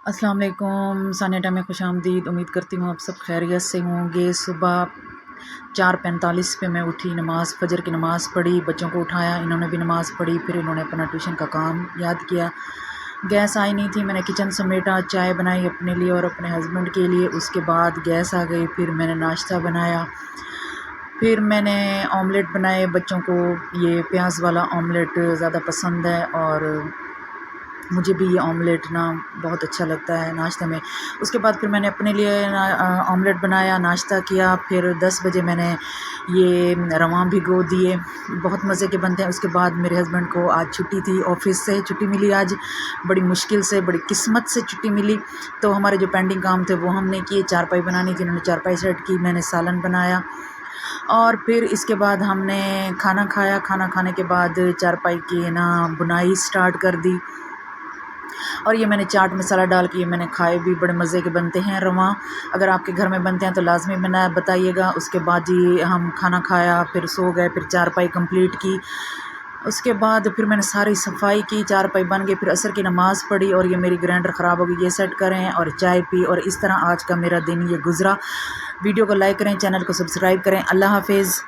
السلام علیکم، ثانیہ ٹائم میں خوش آمدید۔ امید کرتی ہوں آپ سب خیریت سے ہوں گے۔ صبح 4:45 پہ میں اٹھی، نماز فجر کی نماز پڑھی، بچوں کو اٹھایا، انہوں نے بھی نماز پڑھی، پھر انہوں نے اپنا ٹیوشن کا کام یاد کیا۔ گیس آئی نہیں تھی، میں نے کچن سمیٹا، چائے بنائی اپنے لیے اور اپنے ہسبینڈ کے لیے۔ اس کے بعد گیس آ گئی، پھر میں نے ناشتہ بنایا، پھر میں نے آملیٹ بنائے۔ بچوں کو یہ پیاز والا آملیٹ زیادہ پسند ہے اور مجھے بھی یہ آملیٹ بہت اچھا لگتا ہے ناشتہ میں۔ اس کے بعد پھر میں نے اپنے لیے آملیٹ بنایا، ناشتہ کیا۔ پھر 10 بجے میں نے یہ رواں بھگو دیے، بہت مزے کے بنتے ہیں۔ اس کے بعد میرے ہسبینڈ کو آج چھٹی تھی، آفس سے چھٹی ملی آج، بڑی مشکل سے، بڑی قسمت سے چھٹی ملی۔ تو ہمارے جو پینڈنگ کام تھے وہ ہم نے کیے، چارپائی بنانی تھی، انہوں نے چارپائی سیٹ کی، میں نے سالن بنایا اور پھر اس کے بعد ہم نے کھانا کھایا۔ کھانا کھانے کے بعد چارپائی کی بنائی سٹارٹ کر دی اور یہ میں نے چاٹ مسالہ ڈال کے میں نے کھائے بھی، بڑے مزے کے بنتے ہیں رواں۔ اگر آپ کے گھر میں بنتے ہیں تو لازمی بتائیے گا۔ اس کے بعد جی ہم کھانا کھایا، پھر سو گئے، پھر چارپائی کمپلیٹ کی۔ اس کے بعد پھر میں نے ساری صفائی کی، چارپائی بن گئی، پھر عصر کی نماز پڑھی اور یہ میری گرینڈر خراب ہو گئی، یہ سیٹ کریں اور چائے پی، اور اس طرح آج کا میرا دن یہ گزرا۔ ویڈیو کو لائک کریں، چینل کو سبسکرائب کریں۔ اللہ حافظ۔